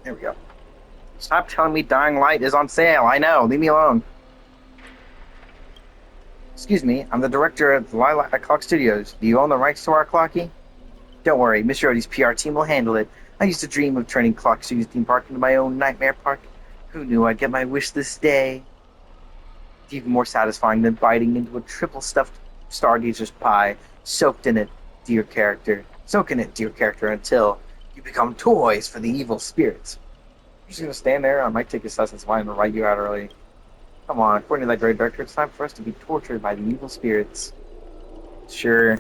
There we go. Stop telling me Dying Light is on sale. I know. Leave me alone. Excuse me. I'm the director of Lilac Clock Studios. Do you own the rights to our clocky? Don't worry. Mr. Odie's PR team will handle it. I used to dream of turning Clock Studios theme park into my own nightmare park. Who knew I'd get my wish this day? It's even more satisfying than biting into a triple stuffed Stargazer's pie, soaked in it, dear character. Soak in it, dear character, until you become toys for the evil spirits. You're just gonna stand there? I might take assessments mine and write you out early. Come on, according to that great director, it's time for us to be tortured by the evil spirits. Sure.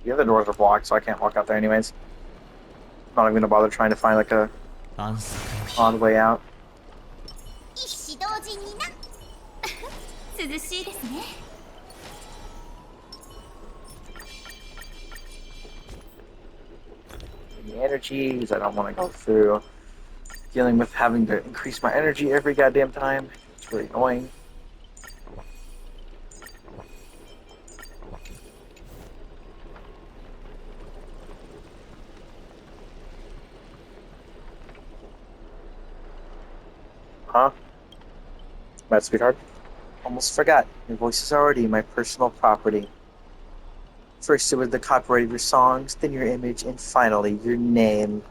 The other doors are blocked, so I can't walk out there anyways. I'm not even gonna bother trying to find like a 暗殺の日 odd way out. 一子同時にな涼しいですね The energies, I don't want to go through dealing with having to increase my energy every goddamn time. It's really annoying. Huh? Bad sweetheart? Almost forgot. Your voice is already my personal property. First it was the copyright of your songs, then your image, and finally your name.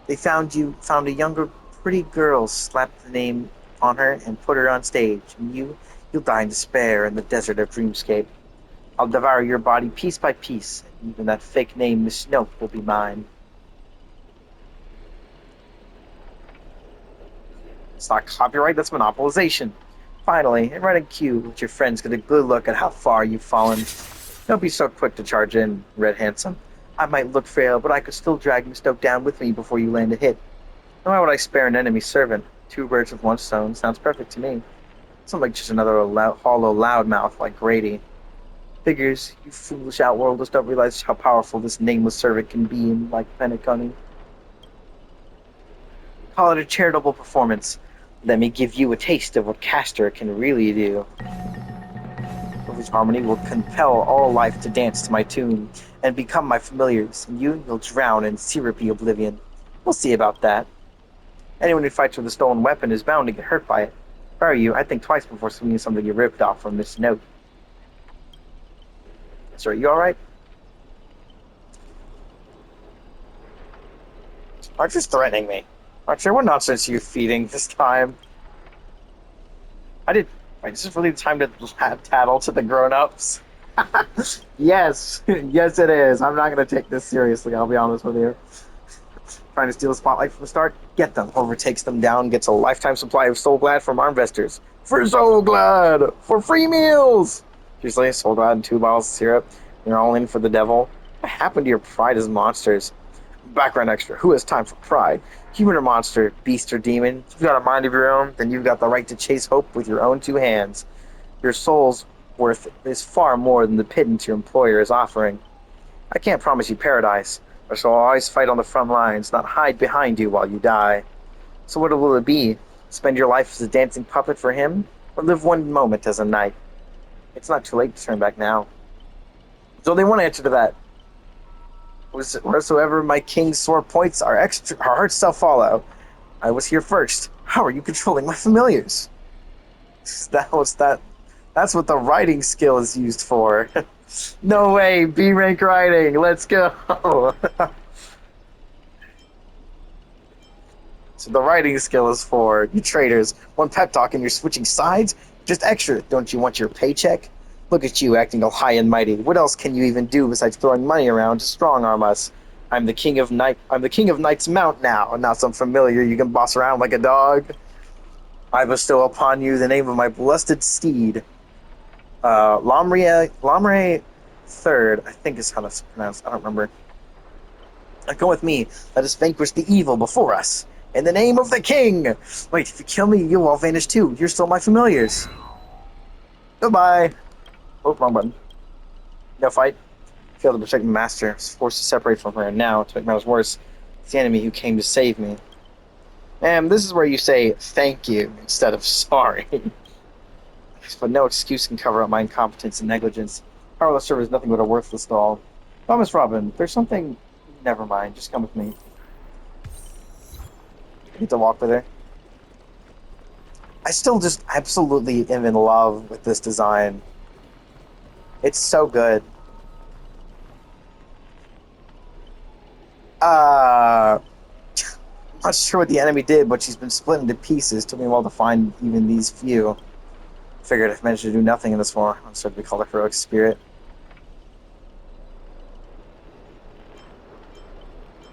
They found a younger, pretty girl, slapped the name on her, and put her on stage. And you'll die in despair in the desert of Dreamscape. I'll devour your body piece by piece. And even that fake name, Miss Snoke, will be mine. It's not copyright, that's monopolization. Finally, and right in cue, with your friends get a good look at how far you've fallen. Don't be so quick to charge in, Red Handsome. I might look frail, but I could still drag Miss Snoke down with me before you land a hit. And why would I spare an enemy servant? Two birds with one stone sounds perfect to me. It's not like just another hollow loudmouth like Grady. Figures, you foolish outworlders don't realize how powerful this nameless servant can be in like Penacony. Call it a charitable performance. Let me give you a taste of what Castor can really do. Whose harmony will compel all life to dance to my tune and become my familiars, and you'll drown in syrupy oblivion. We'll see about that. Anyone who fights with a stolen weapon is bound to get hurt by it. If I were you, I'd think twice before swinging something you ripped off from this note. Sir, you alright? Aren't you threatening me? Archer, what nonsense are you feeding this time? I did. Wait, is this really the time to tattle to the grown-ups? Yes, yes it is. I'm not going to take this seriously, I'll be honest with you. Trying to steal the spotlight from the start? Get them. Whoever takes them down gets a lifetime supply of Soul Glad from our investors. For Soul Glad! For free meals! Seriously, Soul Glad and 2 bottles of syrup. You're all in for the devil? What happened to your pride as monsters? Background extra. Who has time for pride? Human or monster, beast or demon? If you've got a mind of your own, then you've got the right to chase hope with your own 2 hands. Your soul's worth is far more than the pittance your employer is offering. I can't promise you paradise, but shall always fight on the front lines, not hide behind you while you die. So what will it be? Spend your life as a dancing puppet for him, or live one moment as a knight? It's not too late to turn back now. There's only one answer to that. Wheresoever my king's sore points, our hearts shall follow. I was here first. How are you controlling my familiars? That's what the writing skill is used for. No way, B rank writing. Let's go. So the writing skill is for you traitors. One pep talk and you're switching sides? Just extra. Don't you want your paycheck? Look at you acting all high and mighty. What else can you even do besides throwing money around to strong arm us? I'm the king of Knight's Mount now, and not some familiar you can boss around like a dog. I bestow upon you the name of my blessed steed. Lamre Third, I think is how that's pronounced. I don't remember. Come with me. Let us vanquish the evil before us. In the name of the king! Wait, if you kill me, you'll all vanish too. You're still my familiars. Goodbye. Oh, wrong button. No fight. Failed to protect my master. I was forced to separate from her, and now, to make matters worse, it's the enemy who came to save me. And this is where you say thank you instead of sorry. But no excuse can cover up my incompetence and negligence. Powerless server is nothing but a worthless doll. Thomas Robin, there's something. Never mind. Just come with me. I get to walk with her. I still just absolutely am in love with this design. It's so good. Uh, Not sure what the enemy did, but she's been split into pieces. Took me a while to find even these few. Figured if I managed to do nothing in this war, I'm starting to be called a heroic spirit.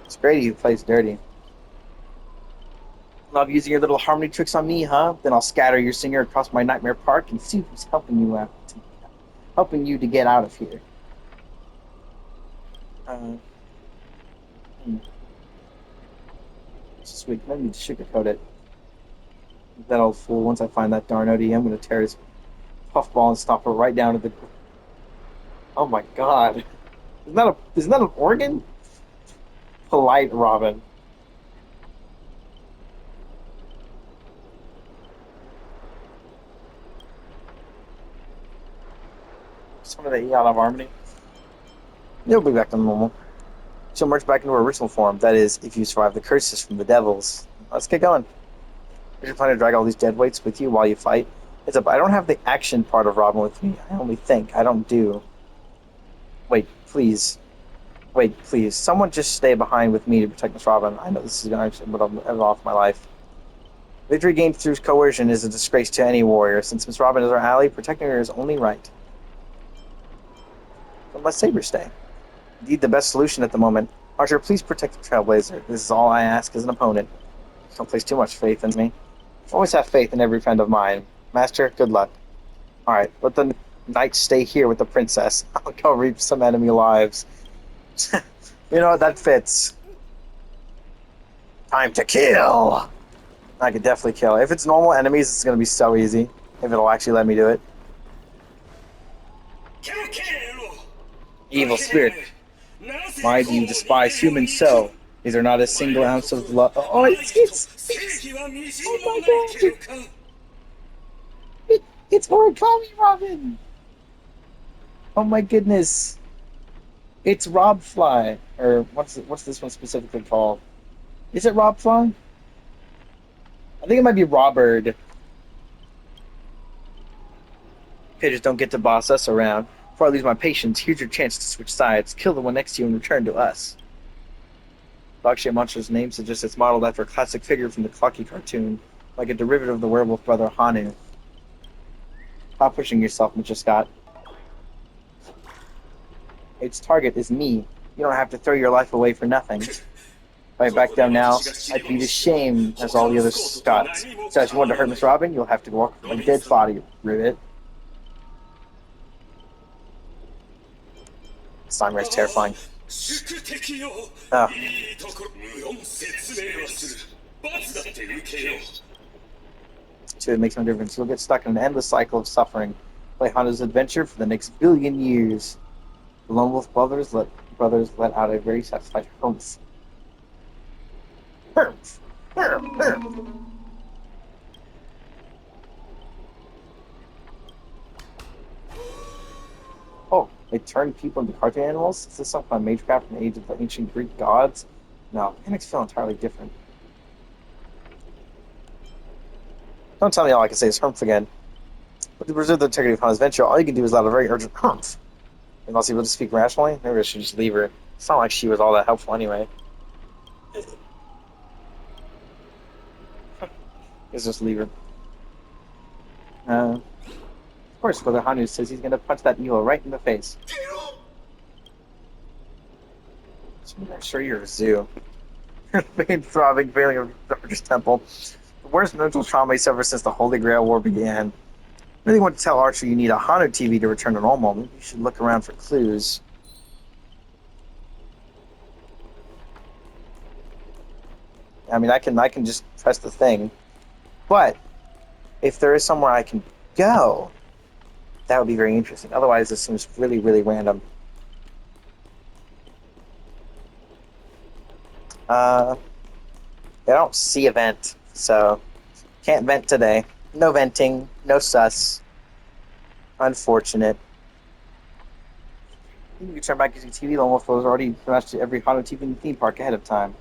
It's Grady who plays dirty. Love using your little harmony tricks on me, huh? Then I'll scatter your singer across my nightmare park and see who's helping you to get out of here. Uh, hmm. Sweet. Let me sugarcoat it. That old fool. Once I find that darn OD, I'm going to tear his puffball and stomp her right down to the. Oh my god! Isn't that an organ? Polite Robin. Some of the Eon of Harmony. It'll be back to normal. She'll merge back into her original form. That is, if you survive the curses from the devils. Let's get going. You're planning to drag all these dead weights with you while you fight. I don't have the action part of Robin with me. I only think. I don't do. Wait, please. Wait, please. Someone just stay behind with me to protect Miss Robin. I know this is going to put off my life. Victory gained through coercion is a disgrace to any warrior. Since Miss Robin is our ally, protecting her is only right. But let Saber stay. Indeed, the best solution at the moment. Archer, please protect the Trailblazer. This is all I ask as an opponent. Don't place too much faith in me. Always have faith in every friend of mine. Master, good luck. Alright, let the knights stay here with the princess. I'll go reap some enemy lives. You know what? That fits. Time to kill! I could definitely kill. If it's normal enemies, it's going to be so easy. If it'll actually let me do it. Evil spirit. Why do you despise humans so? Is there not a single ounce of love? Oh, oh my god! It's Origami Robin! Oh my goodness! It's Rob Fly, or what's this one specifically called? Is it Rob Fly? I think it might be Robert. Pitchers don't get to boss us around. Before I lose my patience, here's your chance to switch sides. Kill the one next to you and return to us. Dog-shaped monster's name suggests it's modeled after a classic figure from the Clocky cartoon, like a derivative of the werewolf brother Hanu. Stop pushing yourself, Mr. Scott. Its target is me. You don't have to throw your life away for nothing. If I back down now, I'd be the same as all the other Scots. So if you want to hurt Miss Robin, you'll have to walk like a dead body, Rivet. Songwriter is terrifying. Oh. So it makes no difference. You'll get stuck in an endless cycle of suffering. Play Honda's adventure for the next billion years. The Lone Wolf brothers let out a very satisfied humph. Humph. Humph. Humph. Oh, they turned people into cartoon animals? Is this some kind of magecraft from the age of the ancient Greek gods? No, mechanics feel entirely different. Don't tell me all I can say is humph again. But to preserve the integrity of Hana's venture, all you can do is let out a very urgent humph. Unless he will just speak rationally, maybe I should just leave her. It's not like she was all that helpful anyway. Let's just leave her. Of course, Brother Hanu says he's gonna punch that mule right in the face. I'm sure you're a zoo. Pain throbbing, failing of the darkest temple. The worst mental trauma he's ever since the Holy Grail War began. I really want to tell Archer you need a Hanu TV to return to normal. Maybe you should look around for clues. I mean, I can just press the thing. But if there is somewhere I can go, that would be very interesting. Otherwise, this seems really, really random. I don't see a vent, so can't vent today. No venting, no sus. Unfortunate. You can turn back using TV. The almost was already pretty much every haunted TV in the theme park ahead of time.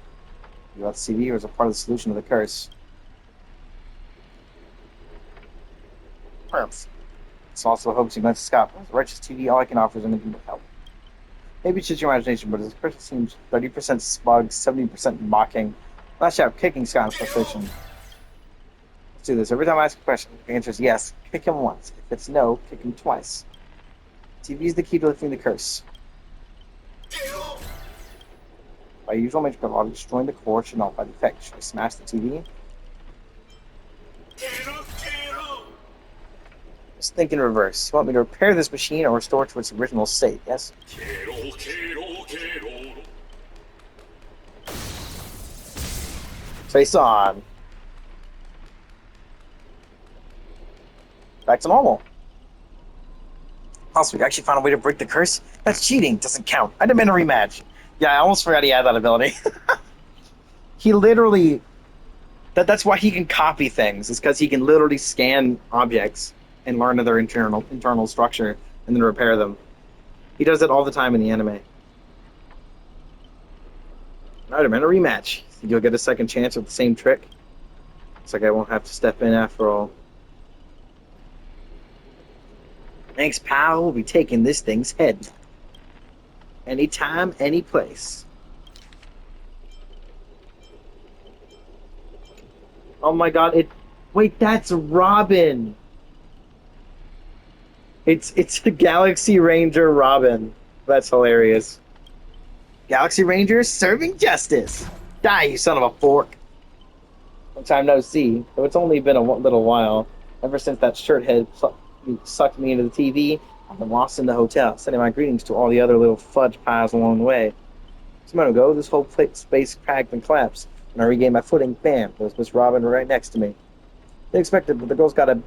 You let the TV was a part of the solution of the curse. Perhaps. It's also hopes you glance to Scott. As a righteous TV, all I can offer is anything but help. Maybe it's just your imagination, but his person seems 30% smug, 70% mocking. Lash out, kicking Scott in frustration. Let's do this. Every time I ask a question, if the answer is yes, kick him once. If it's no, kick him twice. TV is the key to lifting the curse. By usual magic law, destroying the core should nullify the effect. Should I smash the TV? Let's think in reverse. You want me to repair this machine or restore it to its original state, yes? Face on. Back to normal. Also, we actually found a way to break the curse? That's cheating. Doesn't count. I demand a rematch. Yeah, I almost forgot he had that ability. He literally... That's why he can copy things. It's because he can literally scan objects and learn their internal structure and then repair them. He does it all the time in the anime. I demand a rematch. Think you'll get a second chance with the same trick? Looks like I won't have to step in after all. Thanks, pal. We'll be taking this thing's head. Anytime, any place. Oh my god, wait, that's Robin. It's the Galaxy Ranger Robin. That's hilarious. Galaxy Ranger serving justice. Die, you son of a fork. Long time no see, though it's only been a little while. Ever since that shirt head sucked me into the TV, I've been lost in the hotel, sending my greetings to all the other little fudge pies along the way. Just a moment ago, this whole space cracked and collapsed. When I regained my footing, bam, there was Miss Robin right next to me. They expected, but the girl's got a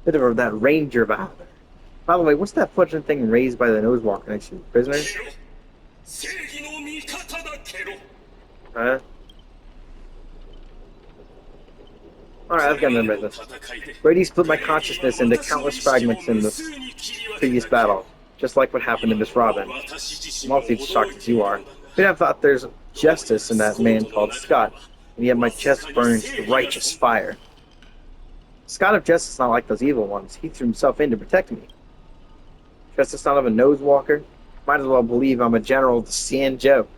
bit of that ranger vibe. By the way, what's that fudging thing raised by the nosewalker next to you? Prisoner? Huh? Alright, I've got no business. Brady split my consciousness into countless fragments in this previous battle, just like what happened to Miss Robin. I'm also as shocked as you are. You'd have thought there's justice in that man called Scott, and yet my chest burns with righteous fire. Scott of Justice is not like those evil ones. He threw himself in to protect me. Just the son of a nosewalker? Might as well believe I'm a general of the San Joe.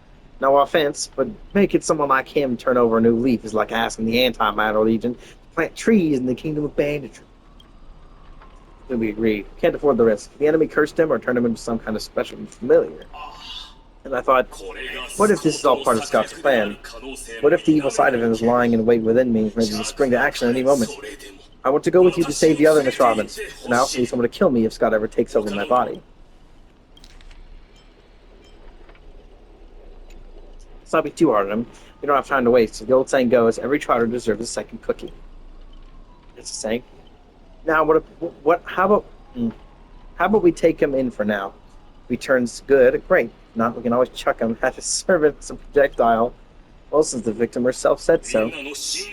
No offense, but making someone like him turn over a new leaf is like asking the Anti-Matter Legion to plant trees in the kingdom of banditry. We agree. Can't afford the risk. The enemy cursed him or turned him into some kind of special familiar. And I thought, what if this is all part of Scott's plan? What if the evil side of him is lying in wait within me, ready to spring to action at any moment? I want to go with you to save the other Miss Robin, and I also need someone to kill me if Scott ever takes over my body. Let's not be too hard on him. We don't have time to waste. So the old saying goes, every trotter deserves a second cookie. That's a saying. Now, how about we take him in for now? If he turns good, great. If not, we can always chuck him at his servant some projectile. Well, since the victim herself said so.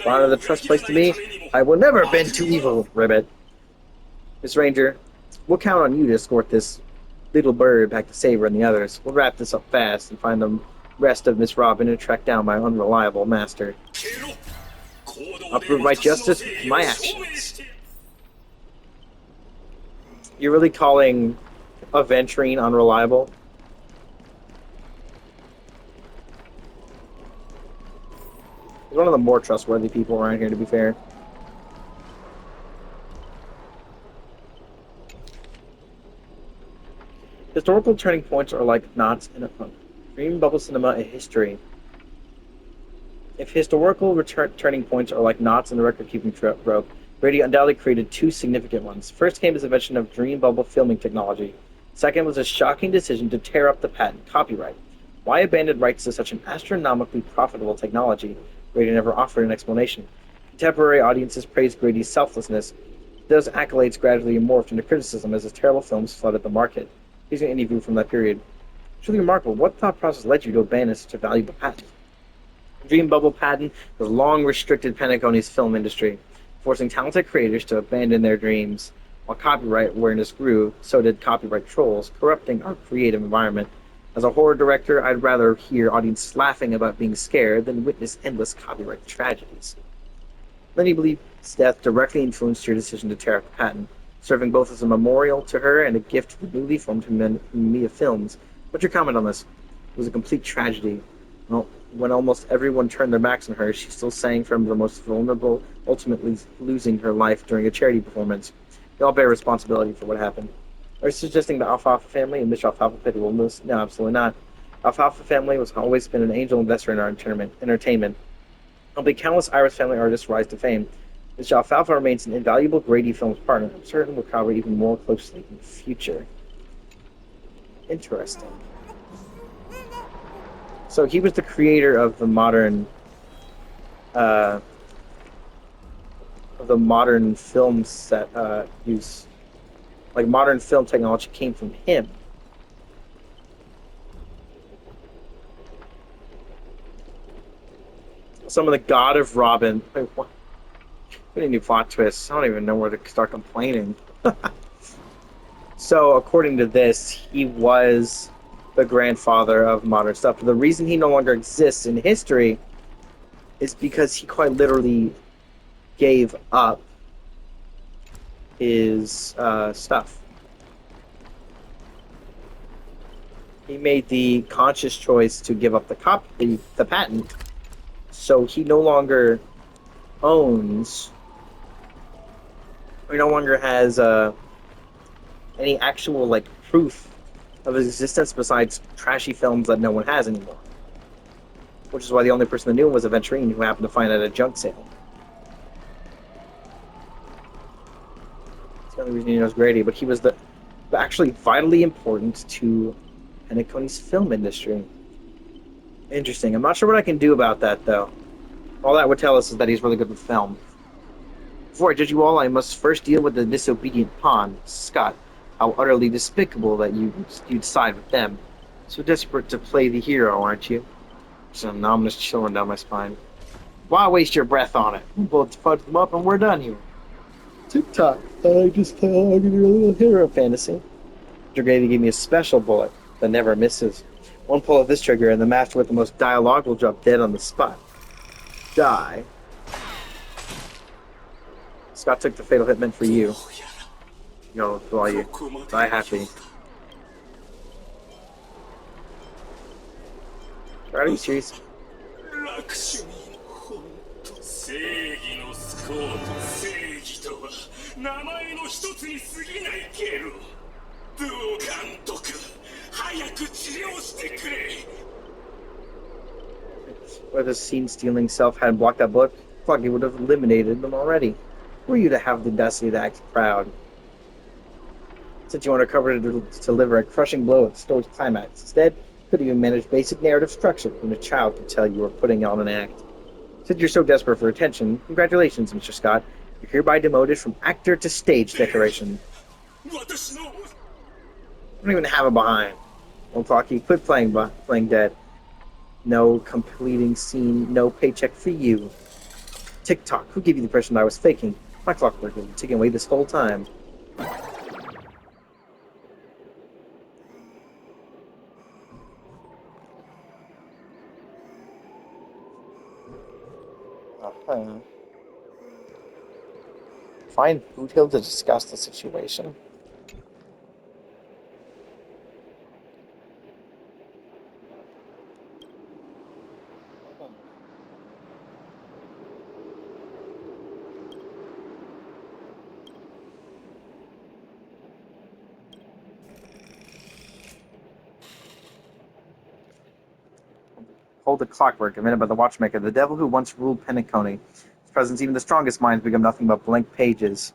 Honor the trust placed to me, I will never bend to evil, Ribbit. Miss Ranger, we'll count on you to escort this little bird back to Saber and the others. We'll wrap this up fast and find the rest of Miss Robin and track down my unreliable master. I'll prove my justice with my actions. You're really calling Aventurine unreliable? He's one of the more trustworthy people around here, to be fair. Historical turning points are like knots in a dream bubble cinema a history. If historical turning points are like knots in the record-keeping rope, Brady undoubtedly created two significant ones. First came his invention of dream bubble filming technology. Second was a shocking decision to tear up the patent copyright. Why abandon rights to such an astronomically profitable technology? Grady never offered an explanation. Contemporary audiences praised Grady's selflessness. Those accolades gradually morphed into criticism as his terrible films flooded the market. Here's an interview from that period. Truly remarkable. What thought process led you to abandon such a valuable patent? The Dream Bubble patent has long restricted Pentagone's film industry, forcing talented creators to abandon their dreams. While copyright awareness grew, so did copyright trolls, corrupting our creative environment. As a horror director, I'd rather hear audiences laughing about being scared than witness endless copyright tragedies. Many believe his death directly influenced your decision to tear up the patent, serving both as a memorial to her and a gift to the newly formed Mia Films. What's your comment on this? It was a complete tragedy. Well, when almost everyone turned their backs on her, she still sang from the most vulnerable, ultimately losing her life during a charity performance. They all bear responsibility for what happened. Are you suggesting the Alfalfa family and Miss Alfalfa Pity will lose? No, absolutely not. Alfalfa family has always been an angel investor in our entertainment. Helping countless Irish family artists rise to fame. Miss Alfalfa remains an invaluable Grady Films partner. I'm certain we'll collaborate even more closely in the future. Interesting. So he was the creator of uh, the modern film set use. Like modern film technology came from him. Some of the God of Robin. Wait, what? Any new plot twists? I don't even know where to start complaining. So, according to this, he was the grandfather of modern stuff. But the reason he no longer exists in history is because he quite literally gave up his stuff. He made the conscious choice to give up the patent, so he no longer owns, or he no longer has any actual like proof of his existence besides trashy films that no one has anymore. Which is why the only person that knew him was a Venturine who happened to find it at a junk sale. That's the only reason he knows Grady, but he was actually vitally important to Penacony's film industry. Interesting. I'm not sure what I can do about that though. All that would tell us is that he's really good with film. Before I judge you all, I must first deal with the disobedient pawn, Scott. How utterly despicable that you'd side with them. So desperate to play the hero, aren't you? Some ominous chilling down my spine. Why waste your breath on it? We'll fudge them up and we're done here. Tick-tock. I just play along in your little hero fantasy. Grady gave me a special bullet that never misses. One pull of this trigger and the master with the most dialogue will drop dead on the spot. Die. Scott took the fatal hit meant for you. Yo, while you die happy. Are you serious? Where the scene-stealing self hadn't blocked that bullet, fuck, it would have eliminated them already. Were you to have the audacity to act proud? Since you undercover to deliver a crushing blow at the story's climax, instead, could even manage basic narrative structure when a child could tell you were putting on an act. Since you're so desperate for attention, congratulations, Mr. Scott. You're hereby demoted from actor to stage decoration. I don't even have a behind. Well, Clocky, quit playing dead. No completing scene, no paycheck for you. Tick-tock, who gave you the impression that I was faking? My clockwork has been ticking away this whole time. Find Boothill to discuss the situation. Hold the clockwork, invented by the watchmaker, the devil who once ruled Penacony. His presence, even the strongest minds become nothing but blank pages.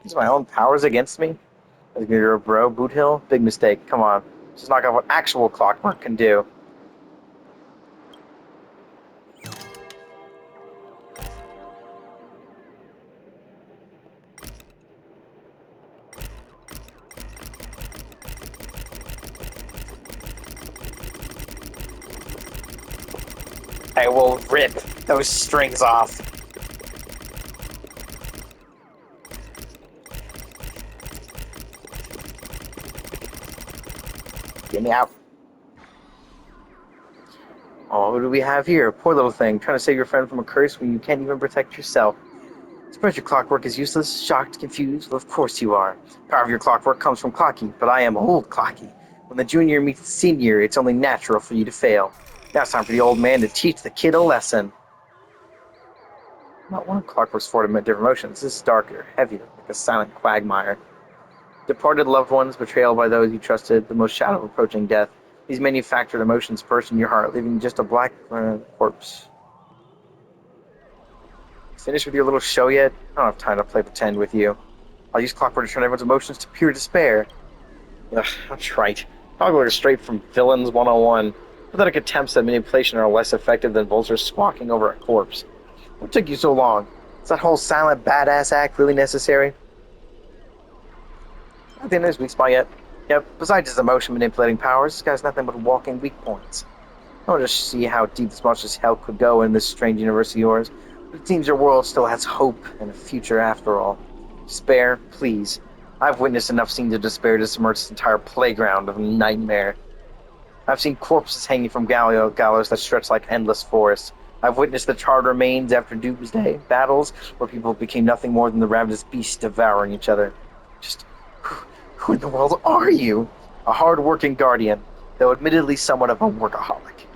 Use my own powers against me? Like you're a bro, Boothill? Big mistake. Come on. Just knock out what actual clockwork can do. I will rip those strings off. Get me out. Oh, what do we have here? Poor little thing, trying to save your friend from a curse when you can't even protect yourself. Suppose your clockwork is useless, shocked, confused? Well, of course you are. Power of your clockwork comes from Clocky, but I am old Clocky. When the junior meets the senior, it's only natural for you to fail. Now it's time for the old man to teach the kid a lesson. Not one of Clockwork's 4 different emotions. This is darker, heavier, like a silent quagmire. Departed loved ones, betrayal by those you trusted, the most shadow of approaching death. These manufactured emotions burst in your heart, leaving just a black corpse. Finished with your little show yet? I don't have time to play pretend with you. I'll use Clockwork to turn everyone's emotions to pure despair. Ugh, that's right. Clockwork is straight from Villains 101. Pathetic attempts at manipulation are less effective than vultures squawking over a corpse. What took you so long? Is that whole silent badass act really necessary? I think there's weak spot yet. Yep, besides his emotion manipulating powers, this guy's nothing but walking weak points. I want to see how deep this monster's hell could go in this strange universe of yours. But it seems your world still has hope and a future after all. Despair, please. I've witnessed enough scenes of despair to submerge this entire playground of nightmare. I've seen corpses hanging from gallows that stretch like endless forests. I've witnessed the charred remains after doomsday battles where people became nothing more than the ravenous beasts devouring each other. Just who in the world are you? A hard-working guardian, though admittedly somewhat of a workaholic.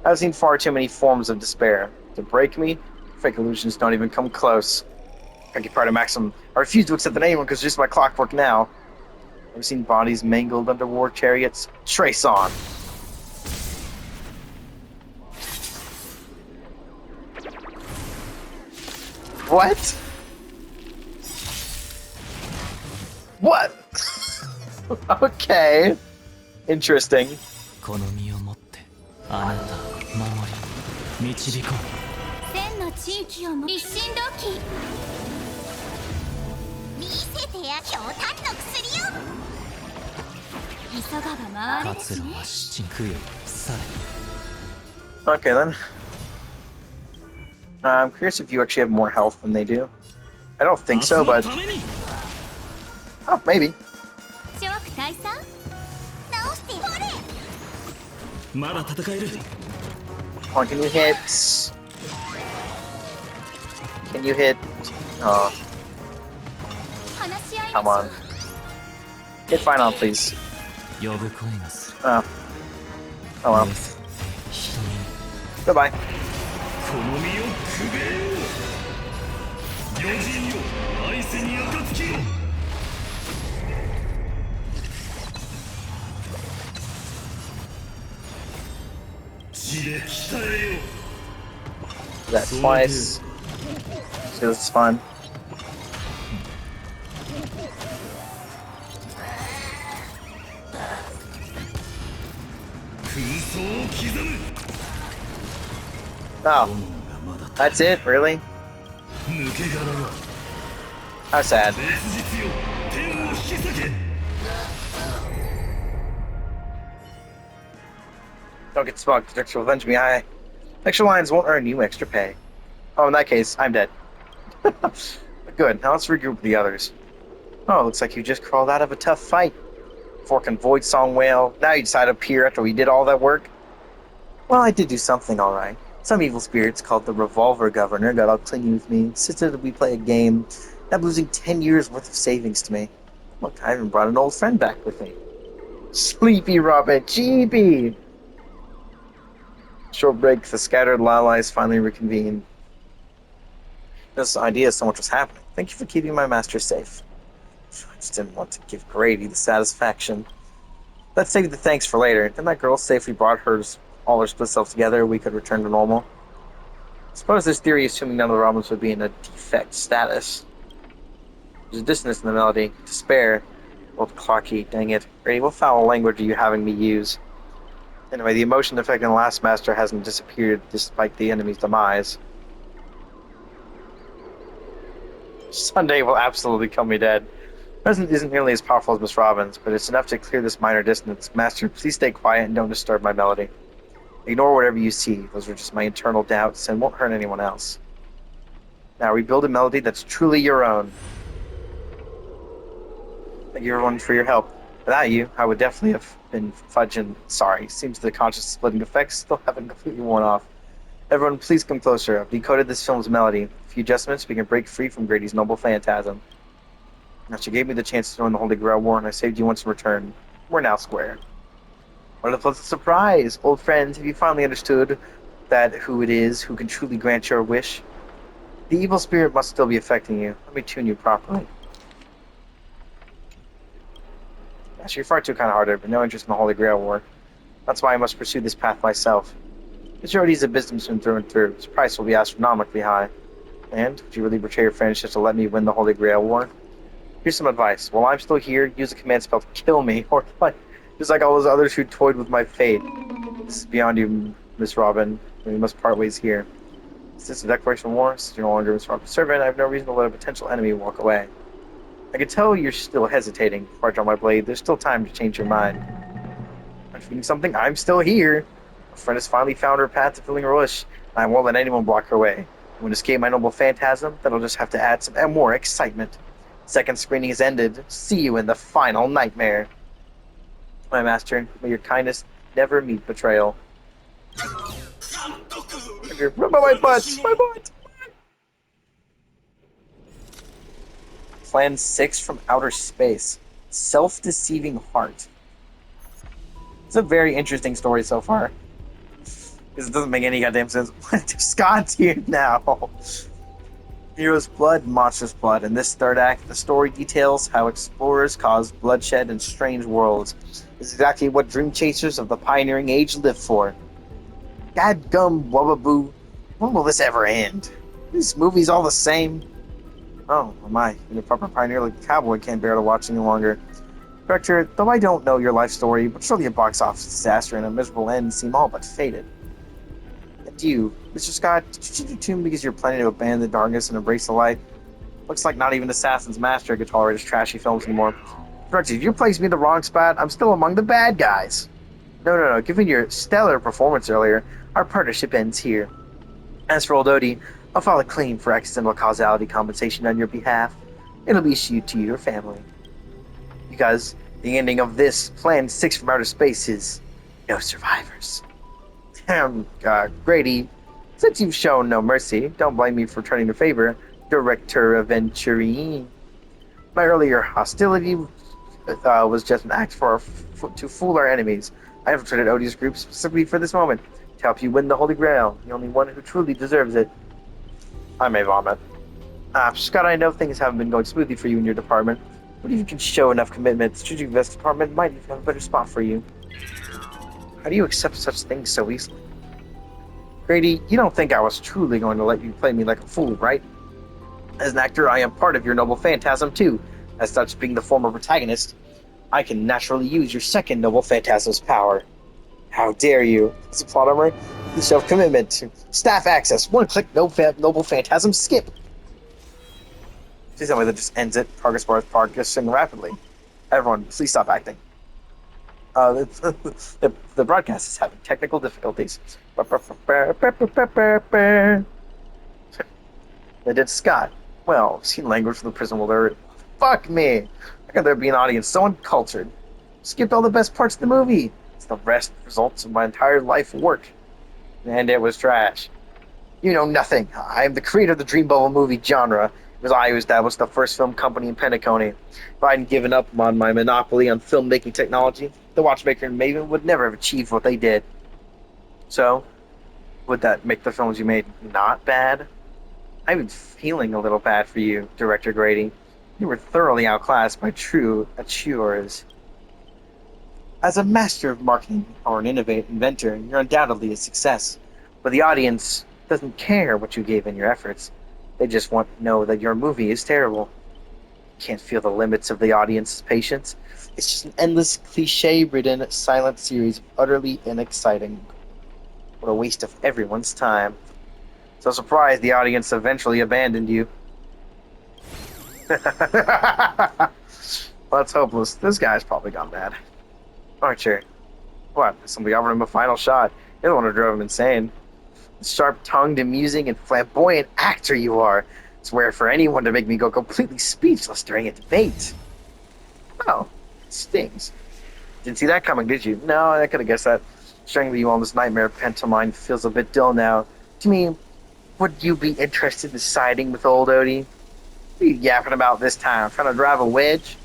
I've seen far too many forms of despair. To break me, fake illusions don't even come close. I get part of Maxim. I refuse to accept the name because it's just my clockwork now. I've seen bodies mangled under war chariots. Trace on. What? What? Okay. Interesting. この身をもってあなたを守り導こう。千の地域を一心同期見せてや強胆の薬よ急がば回れるし活路ねは七供養され。 Okay then. I'm curious if you actually have more health than they do. I don't think so, but... Oh, maybe. 諸悪退散直してほれまだ戦える。 Come on, can you hit? Can you hit? Oh, 話し合い come ま on. Hit fine on, please. 呼ぶ声がする。 Oh. Oh well. 瞳に Goodbye. この身をくべよう。余人よ愛せに暁を。 That twice. So this is fun. Oh. That's it? Really? How sad. Don't get smoked. The Dexter will avenge me. Extra lines won't earn you extra pay. Oh, in that case, I'm dead. Good. Now let's regroup with the others. Oh, looks like you just crawled out of a tough fight. Fork and Void Song Whale. Now you decide to appear after we did all that work? Well, I did do something alright. Some evil spirits called the Revolver Governor got all clingy with me, insisted that we play a game, I'm losing 10 years worth of savings to me. Look, I even brought an old friend back with me. Sleepy Robert, GB! Short break, the scattered lalais finally reconvene. This idea is so much was happening. Thank you for keeping my master safe. I just didn't want to give Grady the satisfaction. Let's save the thanks for later. Then that girl safely brought all her split selves together, we could return to normal. Suppose this theory, assuming none of the Robins would be in a defect status. There's a dissonance in the melody. Despair. Old Clocky, dang it. Grady, what foul language are you having me use? Anyway, the emotion affecting the last master hasn't disappeared despite the enemy's demise. Sunday will absolutely kill me dead. Present isn't nearly as powerful as Miss Robbins, but it's enough to clear this minor dissonance. Master, please stay quiet and don't disturb my melody. Ignore whatever you see. Those are just my internal doubts and won't hurt anyone else. Now rebuild a melody that's truly your own. Thank you everyone for your help. Without you, I would definitely have been fudging. Sorry, seems the conscious splitting effects still haven't completely worn off. Everyone, please come closer. I've decoded this film's melody. A few adjustments, we can break free from Grady's noble phantasm. Now, she gave me the chance to join the Holy Grail War, and I saved you once in return. We're now square. What a pleasant surprise! Old friends, have you finally understood that who it is who can truly grant your wish? The evil spirit must still be affecting you. Let me tune you properly. Actually, you're far too kind-hearted, but no interest in the Holy Grail War. That's why I must pursue this path myself. Majority is a businessman through and through. His price will be astronomically high. And, would you really betray your friends just to let me win the Holy Grail War? Here's some advice. While I'm still here, use a command spell to kill me, or just like all those others who toyed with my fate. This is beyond you, Miss Robin. We must part ways here. Is this a declaration of war? Since you're no longer Miss Robin's servant, I have no reason to let a potential enemy walk away. I can tell you're still hesitating. Before I draw my blade, there's still time to change your mind. I'm feeling something. I'm still here. A friend has finally found her path to filling her wish, and I won't let anyone block her way. When escape my noble phantasm, that'll just have to add some more excitement. Second screening has ended. See you in the final nightmare. My master, may your kindness never meet betrayal. My butt! My butt! Plan 6 from outer space. Self-deceiving heart. It's a very interesting story so far. Because it doesn't make any goddamn sense. Scott's here now. Hero's blood, monstrous blood. In this third act, the story details how explorers cause bloodshed in strange worlds. This is exactly what dream chasers of the pioneering age live for. Dadgum wubbaboo. When will this ever end? These movies all the same. Oh, my. Being a proper pioneer like a cowboy can't bear to watch any longer. Director, though I don't know your life story, but surely a box office disaster and a miserable end seem all but fated. And you, Mr. Scott, did you change your tune because you're planning to abandon the darkness and embrace the light? Looks like not even Assassin's Master could tolerate his trashy films anymore. Director, if you place me in the wrong spot, I'm still among the bad guys. No. Given your stellar performance earlier, our partnership ends here. As for old Odie, I'll file a claim for accidental causality compensation on your behalf. It'll be issued to your family. Because the ending of this Plan 6 from outer space is no survivors. Grady, since you've shown no mercy, don't blame me for turning the favor, Director Aventurine. My earlier hostility was just an act to fool our enemies. I infiltrated Odie's group specifically for this moment, to help you win the Holy Grail, the only one who truly deserves it. I may vomit. Scott, I know things haven't been going smoothly for you in your department, but if you can show enough commitment, the Strategic Invest Department might even have a better spot for you. How do you accept such things so easily? Grady, you don't think I was truly going to let you play me like a fool, right? As an actor, I am part of your noble phantasm, too. As such, being the former protagonist, I can naturally use your second noble phantasm's power. How dare you? It's a plot armor. The self-commitment. Staff access. One-click noble phantasm skip. Please tell me that just ends it. Progress bar is progressing rapidly. Everyone, please stop acting. The broadcast is having technical difficulties. They did Scott. Well, I've seen language from the prison world. Fuck me! How can there be an audience so uncultured? Skipped all the best parts of the movie. It's the best results of my entire life work. And it was trash. You know nothing. I am the creator of the Dream Bubble movie genre. It was I who established the first film company in Penacony. If I hadn't given up on my monopoly on filmmaking technology, the Watchmaker and Maven would never have achieved what they did. So, would that make the films you made not bad? I've been feeling a little bad for you, Director Grady. You were thoroughly outclassed by true achievers. As a master of marketing or an inventor, you're undoubtedly a success. But the audience doesn't care what you gave in your efforts. They just want to know that your movie is terrible. You can't feel the limits of the audience's patience. It's just an endless, cliche-ridden, silent series of utterly unexciting. What a waste of everyone's time. So surprised the audience eventually abandoned you. Well, that's hopeless. This guy's probably gone mad. Archer. What? Somebody offered him a final shot. You're the one who drove him insane. Sharp-tongued, amusing, and flamboyant actor you are. It's rare for anyone to make me go completely speechless during a debate. Oh, stings. Didn't see that coming, did you? No, I could have guessed that. Strangling you on this nightmare pantomime feels a bit dull now. To me, would you be interested in siding with old Odie? What are you yapping about this time? Trying to drive a wedge?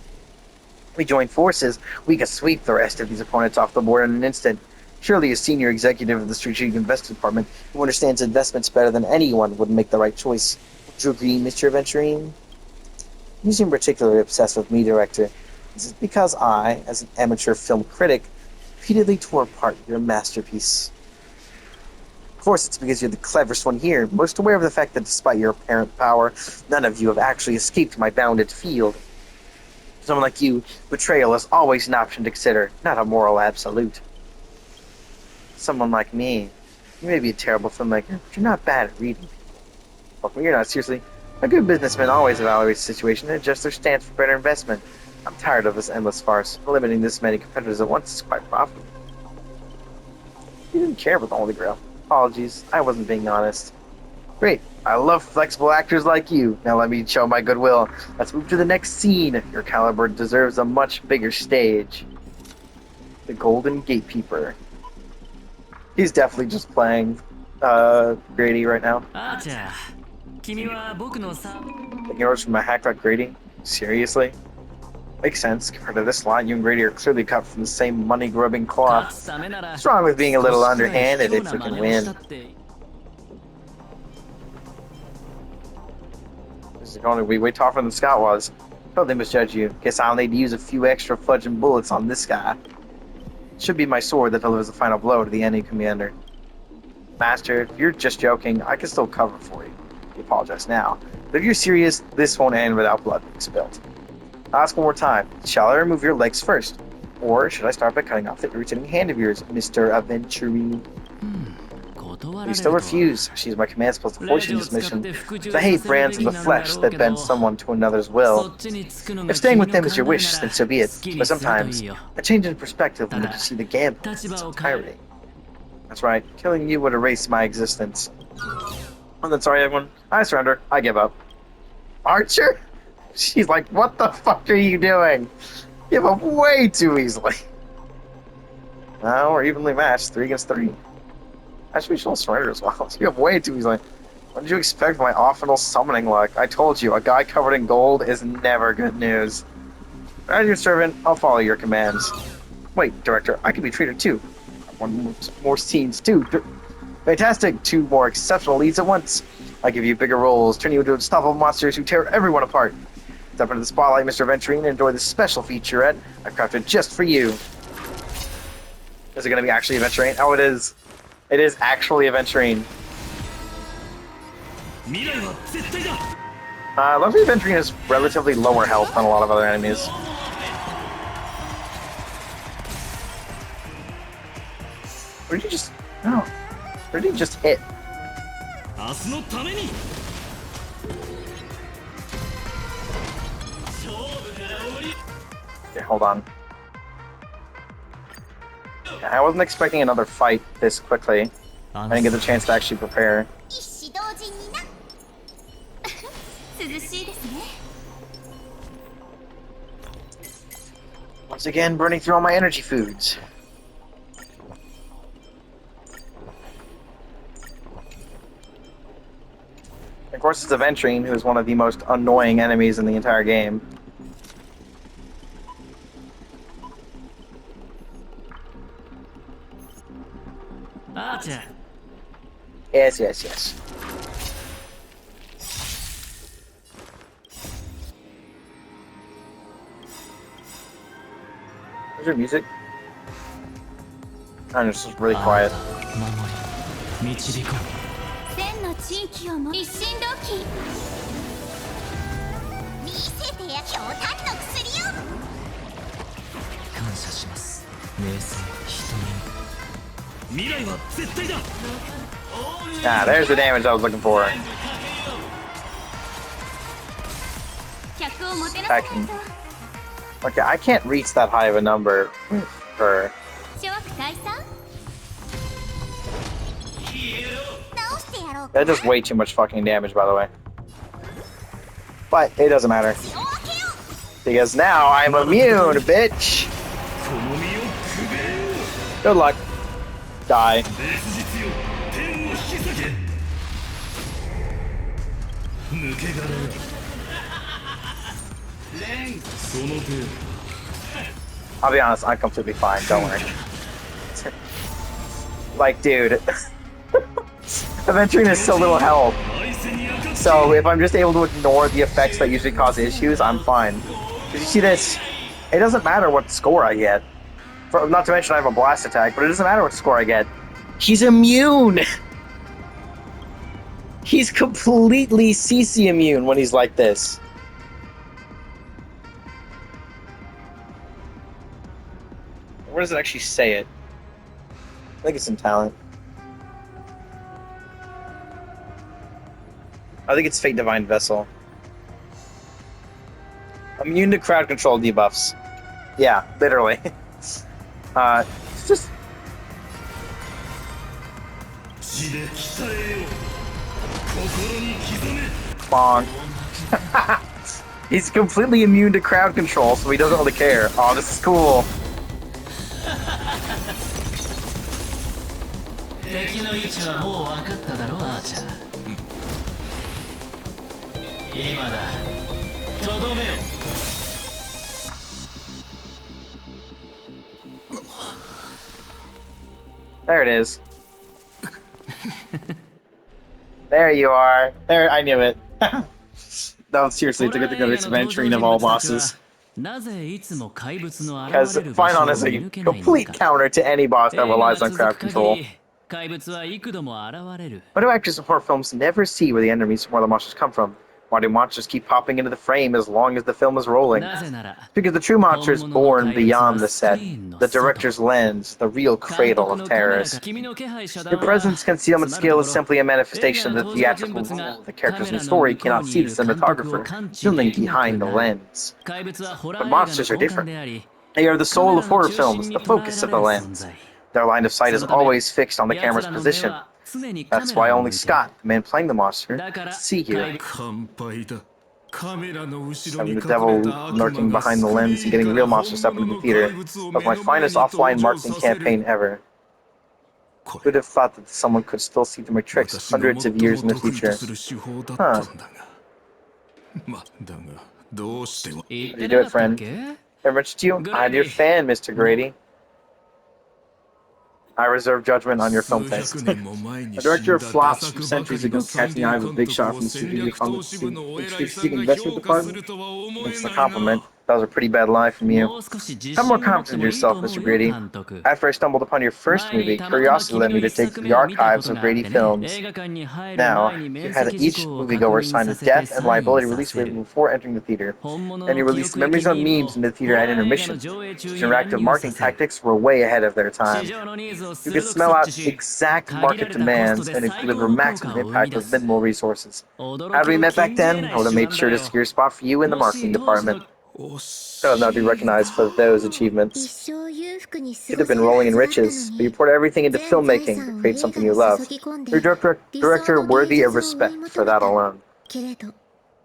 We join forces, we can sweep the rest of these opponents off the board in an instant. Surely a senior executive of the Strategic Investment Department who understands investments better than anyone would make the right choice. Would you agree, Mr. Venturine? You seem particularly obsessed with me, Director. This is because I, as an amateur film critic, repeatedly tore apart your masterpiece. Of course, it's because you're the cleverest one here, most aware of the fact that despite your apparent power, none of you have actually escaped my bounded field. Someone like you, betrayal is always an option to consider, not a moral absolute. Someone like me, you may be a terrible filmmaker, but you're not bad at reading people. Well, you're not, seriously. A good businessman always evaluates the situation and adjusts their stance for better investment. I'm tired of this endless farce. Eliminating this many competitors at once is quite profitable. You didn't care about the Holy Grail. Apologies, I wasn't being honest. Great, I love flexible actors like you. Now let me show my goodwill. Let's move to the next scene. Your caliber deserves a much bigger stage. The Golden Gatekeeper. He's definitely just playing Grady right now. Taking orders from a hack like Grady? Seriously? Makes sense. Compared to this line, you and Grady are clearly cut from the same money-grubbing cloth. What's wrong with being a little underhanded if we can win? This is going to be way tougher than Scott was. Totally misjudge you. Guess I'll need to use a few extra fudging bullets on this guy. It should be my sword that delivers the final blow to the enemy commander. Master, if you're just joking, I can still cover for you. I apologize now. But if you're serious, this won't end without blood being spilled. I'll ask one more time. Shall I remove your legs first? Or should I start by cutting off that irritating hand of yours, Mr. Aventurine? You still refuse. She's my command supposed to force you into this mission. I hate brands in the flesh that bend someone to another's will. If staying with them is your wish, then so be it. But sometimes, a change in perspective will make you see the gamble in its entirety. That's right. Killing you would erase my existence. I'm then sorry, everyone. I surrender. I give up. Archer? She's like, what the fuck are you doing? Give up way too easily. No, we're evenly matched. 3 against 3. Actually, she'll surrender as well. You have way too easily. What did you expect from my awful summoning luck? I told you, a guy covered in gold is never good news. As your servant, I'll follow your commands. Wait, Director, I can be treated too. One more scenes too. Fantastic. 2 more exceptional leads at once. I give you bigger roles, turn you into unstoppable monsters who tear everyone apart. Step into the spotlight, Mr. Venturine, and enjoy this special featurette I've crafted just for you. Is it going to be actually a Venturine? Oh, it is. It is actually a Venturine. Luckily, Venturine has relatively lower health than a lot of other enemies. Where did you just... No. Where did he just hit? Okay, hold on. Yeah, I wasn't expecting another fight this quickly. I didn't get the chance to actually prepare. Once again, burning through all my energy foods. Of course, it's a Venturine, who is one of the most annoying enemies in the entire game. Yes, yes, yes. Where's your music? Oh, it's just really quiet. Ah, there's the damage I was looking for. Okay, I can't reach that high of a number for... That does way too much fucking damage, by the way. But it doesn't matter. Because now I'm immune, bitch! Good luck. Die. 別実よ天を引き裂け抜け殻よその程度 I'll be honest, I'm completely fine. Don't worry. Like, dude, Aventurine has so little health. 愛せにあかつ So if I'm just able to ignore the effects that usually cause issues, I'm fine. Did you see this? It doesn't matter what score I get. Not to mention I have a blast attack, but it doesn't matter what score I get. He's immune! He's completely CC immune when he's like this. Where does it actually say it? I think it's in talent. I think it's Fate Divine Vessel. Immune to crowd control debuffs. Yeah, literally. It's just 血で鍛えよ心に刻め bonk. He's completely immune to crowd control, so he doesn't really care. Oh, this is cool. 敵の位置はもう分かっただろアーチャー今だとどめよ There it is. There you are. There, I knew it. No, seriously, it's a good to go to Aventurine of all bosses. なぜいつも怪物の現 Because れる場 Final 所を is 見 a 抜けないの complete か counter to any boss that 映画 relies が on 続 crowd く control. 限り怪物は幾度も現れる Why do actors in horror films never see where the enemies or the monsters come from? Why do monsters keep popping into the frame as long as the film is rolling? なぜなら Because the true monster is born beyond the set, the director's lens, the real 監 cradle 督 of のカメラが terrors. 君の気配遮断 Your は presence concealment つまると skill こ is ろ simply a manifestation 映 of 画 the の登場人 theatrical 物が rule. The characters in the カメラの story 向こう cannot に see い the る監督を cinematographer 感知 filming できなく behind the なる lens. 怪物はホラー But 映画の monsters are 根幹 different. であり They are the カメ soul ラ of の horror 中心 films, に the 捉え focus ら of れ the る存 lens. 在 Their line of sight そ is のため always fixed on the 奴 camera's らの目 position. は常にカ That's メラ why を only 向いている Scott, the man playing the monster, だか can ら see 怪 you. 乾杯だカメラの後ろ Having に the 隠れ devil た悪 lurking 魔が behind the スク lens リ and ーン getting か real ら monsters 本 up into 物 the の theater 怪物を was 目 my の前 finest に offline 登場 marketing させる campaign ever. こ Who'd れ have thought that someone could still see through my tricks 私が hundreds 最 of も years in the 得意と future? する手法だったん Huh. だがまあだがどうしても言っ How て you な do か it, ったっ friend? け Very much to you. I'm your Grady. fan, Mr. Grady. I reserve judgment on your film 数 taste. 百年も前に A 死ん director だ of ダ flops サ from くばか centuries りの ago 三 casting 流 I have a 監 big 督 shot を from 戦 studio 略投資部 from のお偉いさん seeking が investment 評価す department. るとは思え It's な a いな compliment. That was a pretty bad lie from you. もう少し自 Have 信 more を持っ confidence て in もいいと yourself, 思う Mr. よ Grady. 監督 After I stumbled upon your first 前に movie, たまたま curiosity 君 led の me to 一 take 作 to 目 the を見たこ archives と of があっ Grady てね films. 映画館に入る Now, 前に you 面 had 積事 each 項を moviegoer 確認 sign さ a せて death and サイン liability さ release せ waiver る before entering the theater. 本物 Then you の記 released 憶や memories 記 on 念を memes in the ホ theater ラ and ー映画の intermission. 上映中 These に乱 interactive 入さ marketing せる tactics were way ahead of their 市 time. 場のニーズを You 鋭 could く smell 察 out 知し exact 限ら market れたコスト demands で and 最 deliver 高効 maximum 果を生み impact 出 with す minimal resources. 驚 Had き we を met 禁 back じ得 then, な I い would have 手 made 腕 sure だ to よ secure a spot for you in the もし marketing 当時の department. 惜し I would not be いな recognized for those 一 achievements. 生裕福に過 You'd ご have せ been るは rolling in ずだったの riches, but you に poured everything into 全財 filmmaking 産 to を create 映 something 画 you に love. 注ぎ込ん You're a で 理想 director の芸 worthy of 術を追い respect 求 for め that た alone. けれど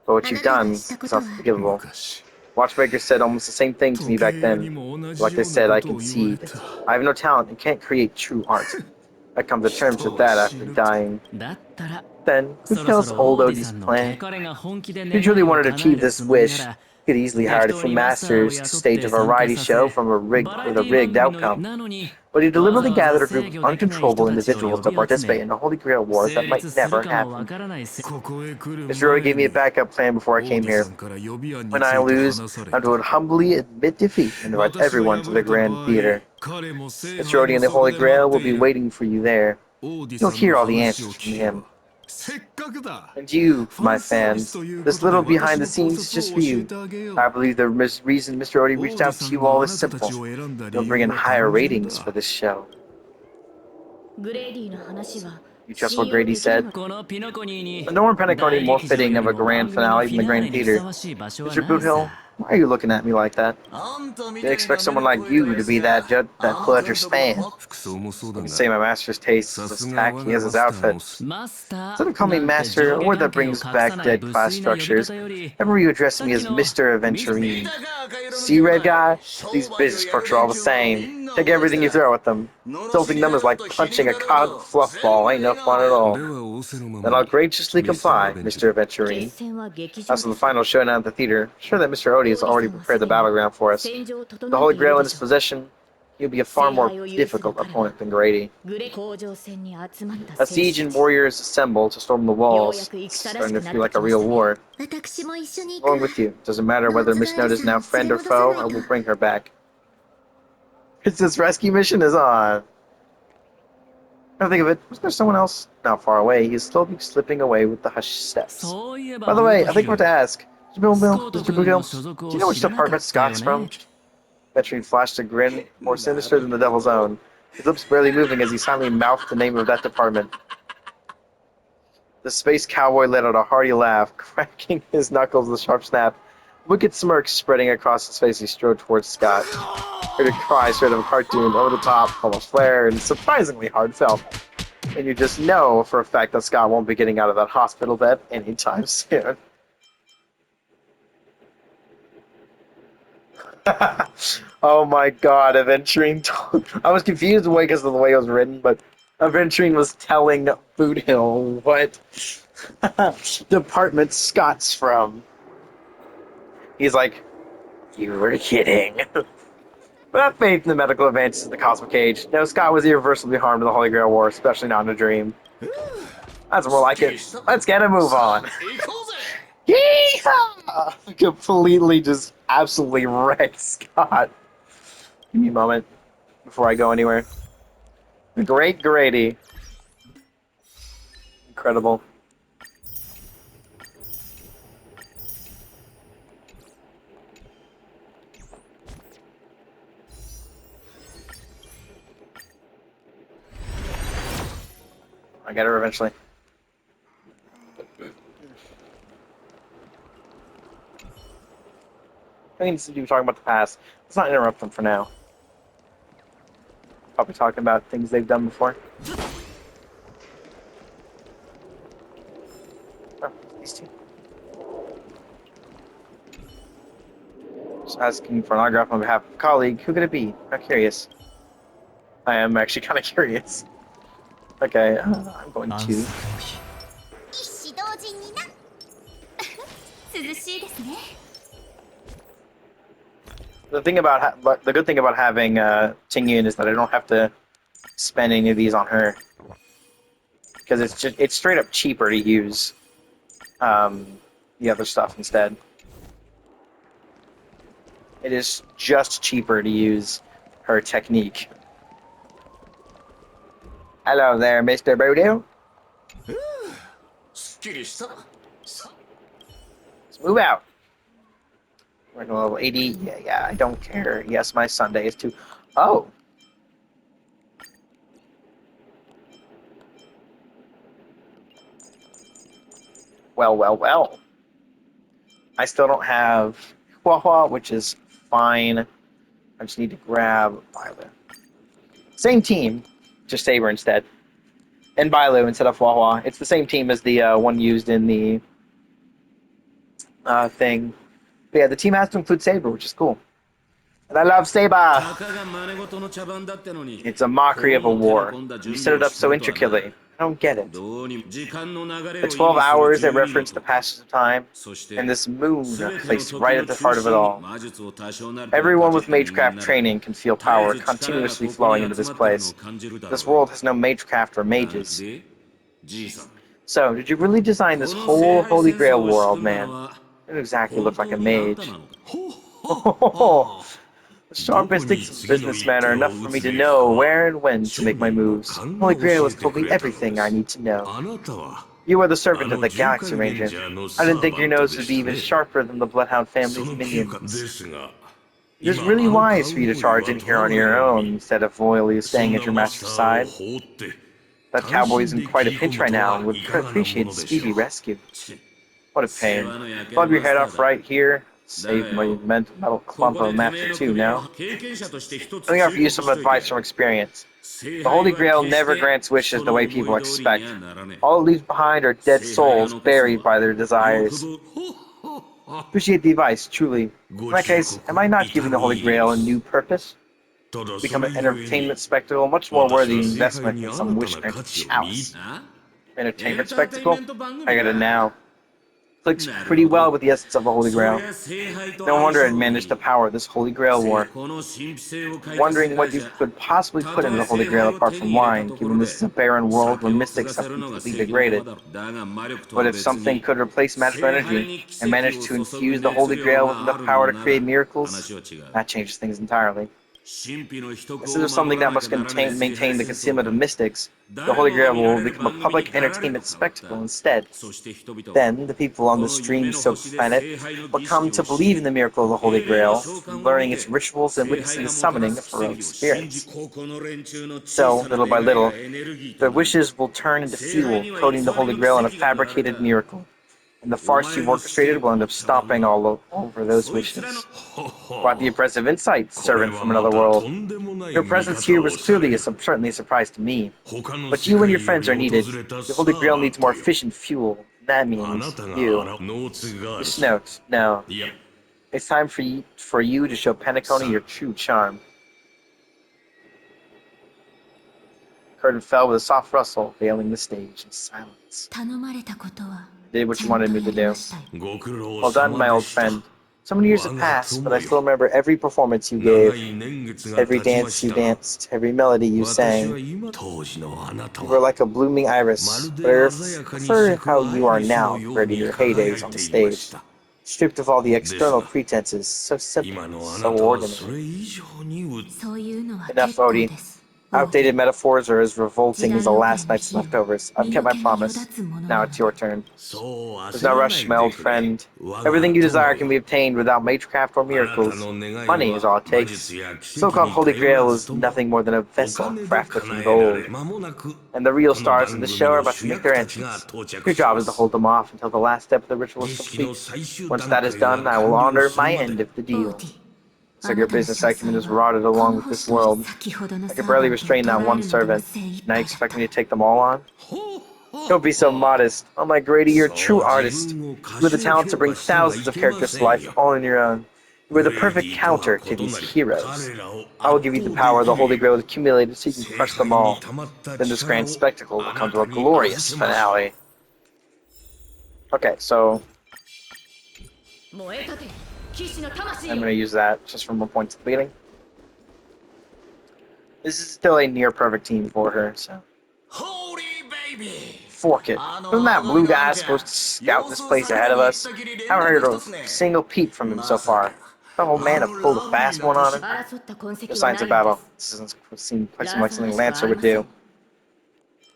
But what あ you've なたが done したこ is とは unforgivable. 昔 Watchmakers said almost the same thing to me 時 back 計屋に then. も同じ Like よ they うな said, こ I とを言われ concede. た I have no talent and can't create true art. I come to terms with 人は that 死 after ぬと dying. だったら Then, who そろそ tells ろ old オーディさ Odie's んの plan? 彼が本気で If 願 he い truly を wanted to 叶え achieve る this つもりな wish, ら he could easily 適 hire 当 two にマスターを masters to 雇っ stage て a 参加 variety さ show せ fromバラエ with テ a ィ番 rigged 組の outcome. なのに But he わざ deliberately わざ gathered a 制 group 御 of できない人 uncontrollable たちを呼 individuals to び集 participate め in a Holy Grail war 成 that might 立す never るかもわ happen. からないせ ここへ来る Mr. Odie 前 gave me a に backup plan before オ I ー came ディさ here. んから予備案につ When い I て lose, 話され I た would humbly admit defeat and invite 私が everyone to 敗 the れた場 Grand 合 Theater. 彼も聖 Mr. 杯 Odie の and the そこ Holy で待 Grail っ will て be いる waiting for you there. オーディ You'll さん hear の all the 話を answers 聞 from け him. ばせっかくだ And you, ファ my ンサービス fans, というこ this とで little 私 behind の the 考 scenes is 察 just を for 教え you. てあげよ I う believe the reason Mr. Odie オ reached ーディ out さ to ん you all があ is なたた simple. ちを選んだ You'll 理 bring 由 in は higher 単純 ratings for だ this show. グレイディの話は You trust 信 what 用 Grady できる said? のこのピノコニーに No one Penacony 大 more 劇場 fitting よ of り a も grand 番組の finale フ than the ィナー Grand レにふさ Theater. わしい場所は Mr. ない Boothill, さ Why are you looking at me like that? あんたみ They たい expect な目 someone の like 肥え you た to やつ be that が that あんた Pledger's んとこの fan. 服装もそうだ You が say my master's taste さ is す as が tacky 我が as マ his スター outfit. のすマスタ Instead ー of calling me なんて master, a 上下 word that 関係を brings 隠 back さない dead 無 class 粋な呼び structures, 方より ever you address さっ me き as の Mr. ミス 見 Aventurine. たか赤色の See, 兄弟 Red Guy? 商 These 売を business やる crooks are all 連 the 中はみ same. んな Take 同じ everything you だ throw at them. 罵 Insulting り them や is がる like とひげ punching a がらだ cotton と fluff 全 ball. 部 Ain't no 笑 fun 顔 at だ all. では仰せのま Then ま I'll に graciously ミスター・ア comply, ベンチュリ Mr. ー Aventurine. 決戦は劇場 As for で the すか final showdown at the theater, sure that Mr. Odie has オーディショ already ンは prepared す the でに battleground for us. 戦場 With 整 the えて Holy いる Grail in で his しょう possession, he'll be a far 聖 more 杯を有する difficult 彼 opponent は than Grady. グレ甲状戦に集まった A 戦 siege 士 and たち warriors assemble to storm the よう walls. やく It's 戦らし starting く to なっ feel て like き a まし real たね war. 私も一緒に行く Along わ with you. Doesn't matter ロー whether ズ Miss ガール Note is さ now ん連 friend れ or 戻さ foe, ない I と will bring her back. This rescue mission is on. Now think of it, was there someone else not far away? He's slowly slipping away with the hushed steps. そういえ By ば the ブー way, ト I ヒ think ル I forgot to ask.スコート Mr. 君の Boodle, 所属 do を you know which 知らなか department ったよ Scott's ね from? Veteran flashed a grin more sinister than the devil's own, his lips barely moving as he silently mouthed the name of that department. The space cowboy let out a hearty laugh, cracking his knuckles with a sharp snap. A wicked smirk spreading across his face, he strode towards Scott. Heard a cry straight out of a cartoon, over the top, almost flared, and surprisingly heartfelt. And you just know for a fact that Scott won't be getting out of that hospital bed anytime soon. Oh my god, Aventurine. I was confused because of the way it was written, but Aventurine was telling Boothill what department Scott's from. He's like, you were kidding. But have faith in the medical advances of the Cosmic Age. No, Scott was irreversibly harmed in the Holy Grail War, especially not in a dream. That's more like it. Let's get a move on. 行こうぜ Yeehaw! Completely just absolutely wrecked Scott. Give me a moment before I go anywhere. The Great Grady. Incredible. I get her eventually. I mean, since you were talking about the past, let's not interrupt them for now. Probably talking about things they've done before. Oh, these two. Just asking for an autograph on behalf of a colleague. Who could it be? I'm curious. I am actually kind of curious. Okay, I'm going 安 to. 息の日 一子同時にな涼しいですね The thing about the good thing about having Tingyun is that I don't have to spend any of these on her because it's straight up cheaper to use the other stuff instead. It is just cheaper to use her technique. Hello there, Mr. Boodoo. すっきりしたさ Let's move out. We're at level 80. Yeah, I don't care. Yes, my Sunday is too. Oh. Well. I still don't have Huahua, which is fine. I just need to grab Violet. Same team, just Saber instead. And Bailu instead of Huahua. It's the same team as the one used in the thing. But yeah, the team has to include Saber, which is cool. And I love Saber! たかが真似事の茶番だってのに It's a mockery of a こうも手の war. 込んだ You 準 set 備 it を up し so てるとはな intricately. I don't get it. どうにも時間の流れ The を意 12味する hours that 12 reference の the 時 passage of time, そして and this moon 全ての placed 時 right の at the 中 heart of it 心 all. 魔術を多少なりとも Everyone か with じった人間 magecraft なら training can feel 絶 power えず力が continuously ここに flowing into 集 this まってるのを place. 感じるだろ This う world has no magecraft or なん mages. でじいさん So, did you really design こ this の聖 whole 杯 Holy 戦 Grail 争を仕 world, 組んだ man? のは It didn't exactly 本 look 当 like a にあんた mage. なのかほほ The sharp instincts of a businessman are enough for me to know where and when to make my moves. Holy Grail has told me everything I need to know. あなたは You are the あ servant of の the 循 Galaxy 環レン Ranger. ジャーの I サ didn't ー think バ your ント nose で would し be た even ね sharper than the Bloodhound そ family's の嗅覚で minions. すが It is 今 really あのカ wise ウ for you ボ to ーイ charge は in ト here ラ on ブル your を own 見 instead of loyally そん staying な at your マス master's ターを side. 放って That 単 cowboy 身 is in で quite 切 a り込 pinch む right と now は and would いかがなも appreciate のでしょ speedy う rescue. ち What a 世 pain. 話の焼け Bob る your マス head ター off だ right here. Save my metal clump of a master too, now. Let me offer you some advice from experience. The Holy Grail never grants wishes the way people expect. All it leaves behind are dead souls buried by their desires. Appreciate the advice, truly. In that case, am I not giving the Holy Grail a new purpose? Become an entertainment spectacle much more worthy of investment than some wish-granted chalice. Entertainment spectacle? I got it now. Clicks pretty well with the essence of the Holy Grail. No wonder it managed to power this Holy Grail war. Wondering what you could possibly put into the Holy Grail apart from wine, given this is a barren world where mystics have completely degraded. But if something could replace magical energy and manage to infuse the Holy Grail with enough power to create miracles, that changes things entirely. Instead of something that must maintain the concealment of mystics, the Holy Grail will become a public entertainment spectacle instead. Then, the people on this dream-soaked planet will come to believe in the miracle of the Holy Grail, learning its rituals and witnessing the summoning of heroic spirits. So, little by little, their wishes will turn into fuel, coating the Holy Grail in a fabricated miracle. And the farce you've orchestrated will end up stomping all over those wishes. Quite the impressive insight, servant from another world. Your presence here was clearly certainly a surprise to me. But you and your friends are needed. The Holy Grail needs more efficient fuel. That means you. Just note, no. It's time for you to show Penacony your true charm. Curtain fell with a soft rustle, veiling the stage in silence. Did what you wanted me to do. Well done, my old friend. So many years have passed, but I still remember every performance you gave, every dance you danced, every melody you sang. You were like a blooming iris, but I prefer how you are now compared to your heydays on the stage. Stripped of all the external pretenses, so simple, so ordinary. Enough, Odie. Outdated metaphors are as revolting as the last night's leftovers. I've kept my promise. Now it's your turn. There's no rush, my old friend. Everything you desire can be obtained without magecraft or miracles. Money is all it takes. So-called Holy Grail is nothing more than a vessel crafted from gold. And the real stars of the show are about to make their entrance. Your job is to hold them off until the last step of the ritual is complete. Once that is done, I will honor my end of the deal. Looks like your business acumen is rotted along with this world. I could barely restrain that one servant. Now you expect me to take them all on? Don't be so modest. Oh my Grady, you're a true artist. You have the talent to bring thousands of characters to life all on your own. You are the perfect counter to these heroes. I will give you the power the Holy Grail has accumulated so you can crush them all. Then this grand spectacle will come to a glorious finale. Okay, so I'm going to use that just from 1 point to the beginning. This is still a near perfect team for her, so. Fork it. Wasn't that blue guy supposed to scout this place ahead of us? I haven't heard a single peep from him so far. The old man have pulled a fast one on him. No signs of battle. This doesn't seem quite so much something Lancer would do.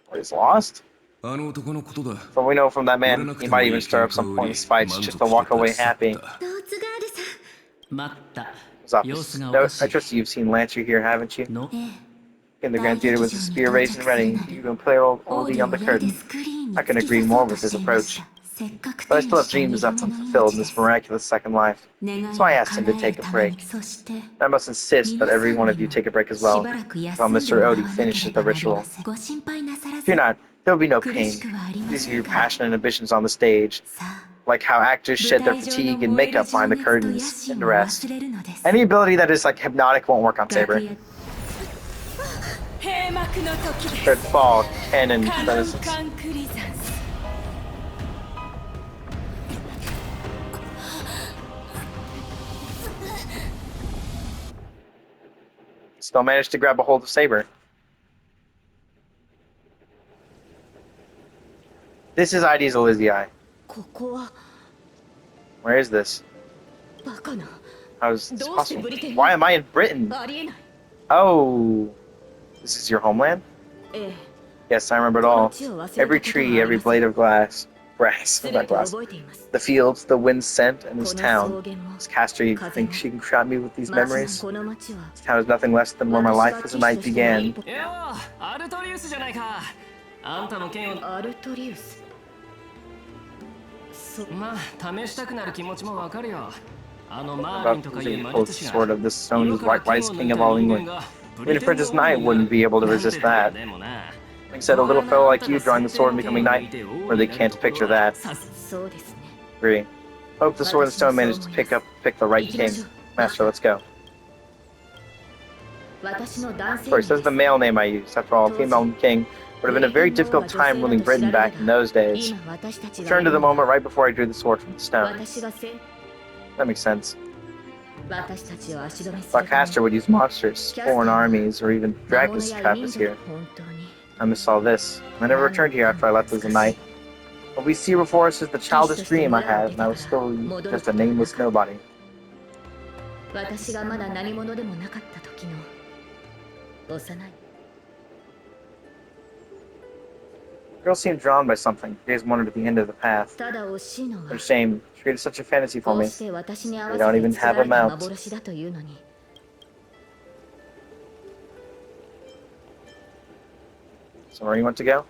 Or he's lost? From what we know from that man, he might even stir up some pointless fights just to walk away happy. What's up? No, I trust you've seen Lancer here, haven't you? In the Grand Theater with his spear raised and ready, even player oldie on the curtain. I can agree more with his approach. But I still have dreams left unfulfilled in this miraculous second life. So I asked him to take a break. I must insist that every one of you take a break as well, while Mr. Odie finishes the ritual. Fear not, there will be no pain. These are your passion and ambitions on the stage. Like how actors shed their fatigue and makeup behind the curtains and rest. Any ability that is like hypnotic won't work on Saber. Third fall, cannon, renaissance. Still managed to grab a hold of Saber. This is ID's Elysium. Where is this? How is this possible? Why am I in Britain? Oh, this is your homeland? Yes, I remember it all. Every tree, every blade of grass. The fields, the wind's scent, and this town. Does Castor think she can trap me with these memories? This town is nothing less than where my life as a knight began. about using the close sword of this stone is wise king of all England. Even a Princess Knight wouldn't be able to resist that. Like said, a little fellow like you drawing the sword and becoming knight, where they can't picture that. そうですね Agree. Hope the sword and stone managed to pick the right king. Master, let's go. 私の男性 First, that's the male name I used. After all, a female king would have been a very difficult time ruling Britain back in those days. 今私たちが Return to the moment right before I drew the sword from the stone. 私がせ That makes sense. 私たちを足止めす Thought るため Castor would use monsters, foreign armies, or even 魔 drag 物 this や trap 民 us 族 here. 本当に I miss all this. I never returned here after I left as a knight. What we see before us is the childish dream I had, and I was still just a nameless nobody. 私がまだ何者でもなかった時の幼い The girl seemed drawn by something. Her gaze wandered at the end of the path. ただ惜しいのは What a shame. She created such a fantasy こ for う me. して私に合わ They せ don't て even 作ら have a れた mount. 幻だというのに So where do you want to go?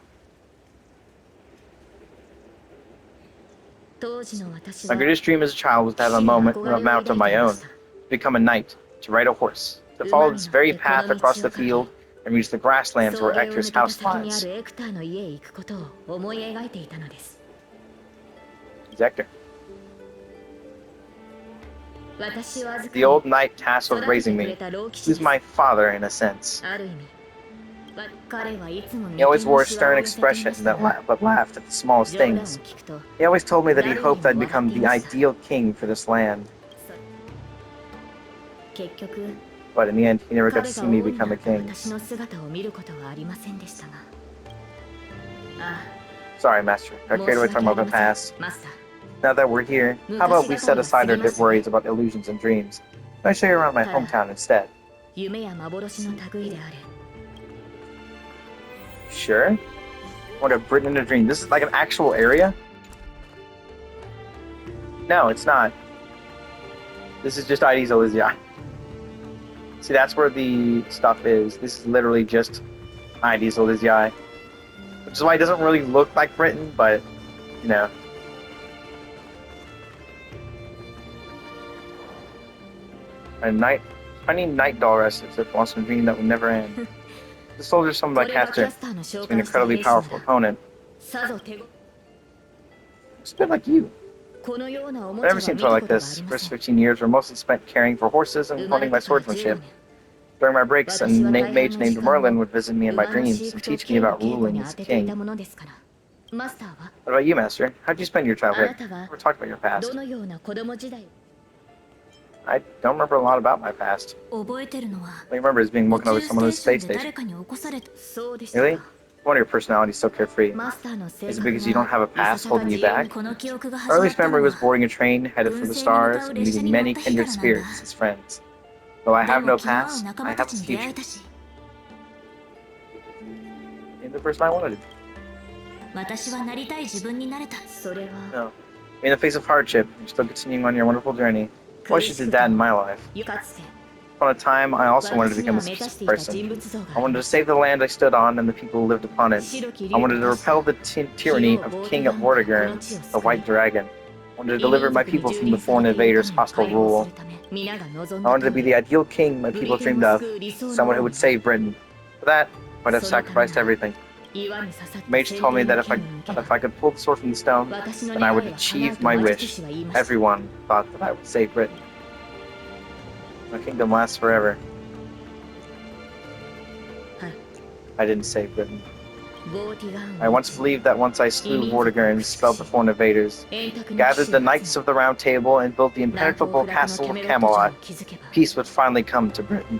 当時の私 My は greatest dream as a child was to have a mount of my own, to become a knight, to ride a horse, to follow this very path across the field and reach the grasslands 草 where 原を抜 Ector's けた house 先にあ lies. るエクターの家へ行くことを思い描いていたのです It's Ector. 私を預か The り old knight tasked 育 with てて raising く me. れた老騎士 He's です my father in a sense. ある意味彼はいつも He always wore a stern 眉間にシワを寄せてい expression ました that が but laughed at the smallest 冗談を things. 聞くと He always told me that he hoped I'd become the ideal king for this land. 結局 But in the end, he never got 彼 to が see 王 me にな become っ a た king. 私の姿を見ることはありませんでしたがあ Sorry, Master. I あ carried away 申し talking 訳あ about り the ません past. マスター Now that we're here, how about we set aside our worries about illusions and dreams? Let me show you around my hometown instead. 夢や幻の類である Sure? What a Britain in a dream. This is like an actual area? No, it's not. This is just ID's Elysia. See, that's where the stuff is. This is literally just ID's Elysia. Which is why it doesn't really look like Britain, but, you know. A night, tiny night doll restless that wants a dream that will never end. The soldier summoned by これがキャ Castor スターの召 is an 喚した incredibly 兵士なん powerful だ opponent. さぞ手ご It's a bit like you. このようなおも I ちゃ never は seen 見 toy た like ことがあ this. り The ま first せん 15 years were mostly spent caring for horses and 生まれ honing my てから15 swordsmanship. 年 During my breaks, a 私は大半 mage の named 時間 Merlin を would visit me in 馬 my の dreams 飼 and 育と teach 警 me 護 about 稽古 ruling に as 当 a てていた king. ものですからマスターは What about you, Master? How'd you spend your あ childhood? なたは Never talked about your past. どのような子供時代 I don't remember a lot about my past. 覚えてるのは All I remember is being 宇 woken up 宙 by ス someone テ on ー the ション space で station. 誰かに起こされたそうでした Really? か I wonder your personality is so carefree. マスターの性 Is it 格 because you don't が have a いさ past さか holding you 自由に back? この記憶が Our 始まっ earliest た memory の was は boarding a train headed for 軍 the 政に向 stars かう and 列車 meeting に乗っ many た日から kindred なんだ spirits as friends. Though I で have も no 気の合う past, 仲 I 間た have ち a に出会え future. たし And the person I wanted. 私はなりたい自分になれたそれは No. In the face of hardship, you're still continuing on your wonderful journey. I wish you did that in my life. かつて Upon a time, I also wanted to 私に become は a 目指してい specific た person. 人物像が I あり wanted ま to した save the land I stood on and the people who lived upon it. 白き I 竜と wanted to 化した repel the tyranny of King of Vortigern, the White Dragon. I wanted to deliver my people from the foreign invaders' hostile rule. I wanted to be the ideal king my people dreamed of, someone who would save Britain. For that, I'd have sacrificed everything. The mage told me that if I could pull the sword from the stone, then I would achieve my wish. Everyone thought that I would save Britain. My kingdom lasts forever. I didn't save Britain. I once believed that once I slew Vortigern and expelled the foreign invaders, gathered the knights of the Round Table, and built the impenetrable castle of Camelot, peace would finally come to Britain.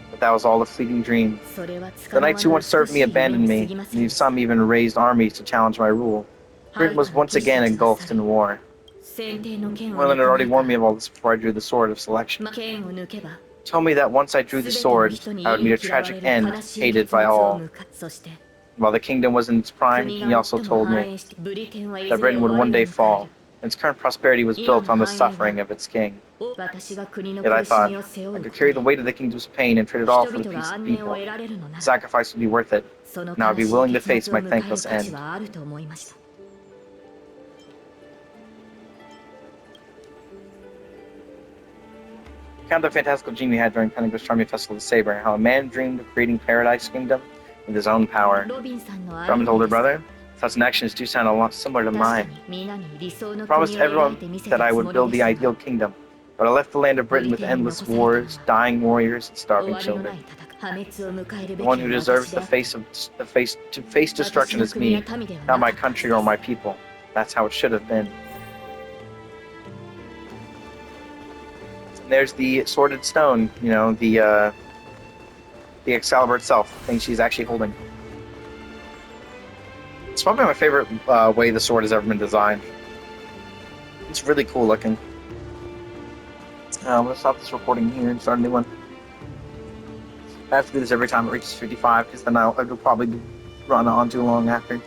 But that was all a fleeting dream. The knights who once served me abandoned me, and some even raised armies to challenge my rule. Britain was once again engulfed in war. Merlin had already warned me of all this before I drew the sword of selection. Told me that once I drew the sword, I would meet a tragic end, hated by all. While the kingdom was in its prime, he also told me that Britain would one day fall, and its current prosperity was built on the suffering of its king. Yet I thought I could carry the weight of the kingdom's pain and trade it all for the peace of people. The sacrifice would be worth it, and I would be willing to face my thankless end. recount the fantastical dream he had during Pentecost Charming Festival of the Saber, and how a man dreamed of creating Paradise Kingdom with his own power. ロビンさんのアイデ Drummond ア told her です brother, thoughts and actions do sound a lot similar to 確か mine. に皆に理想の I promised 国を描い everyone てみせ that た I つ would もり build で the す ideal が kingdom, but I left the land of Britain with endless wars, dying warriors, and 終 starving わりのな children. い戦い破滅を迎えるべ The き one who は deserves 私で the あった face destruction 私 is の国や me, 民では not な my かった country or my people. That's how it should have been. And there's the sordid stone, the Excalibur itself, the thing she's actually holding. It's probably my favorite way the sword has ever been designed. It's really cool looking. I'm gonna stop this recording here and start a new one. I have to do this every time it reaches 55, because then it'll probably run on too long after.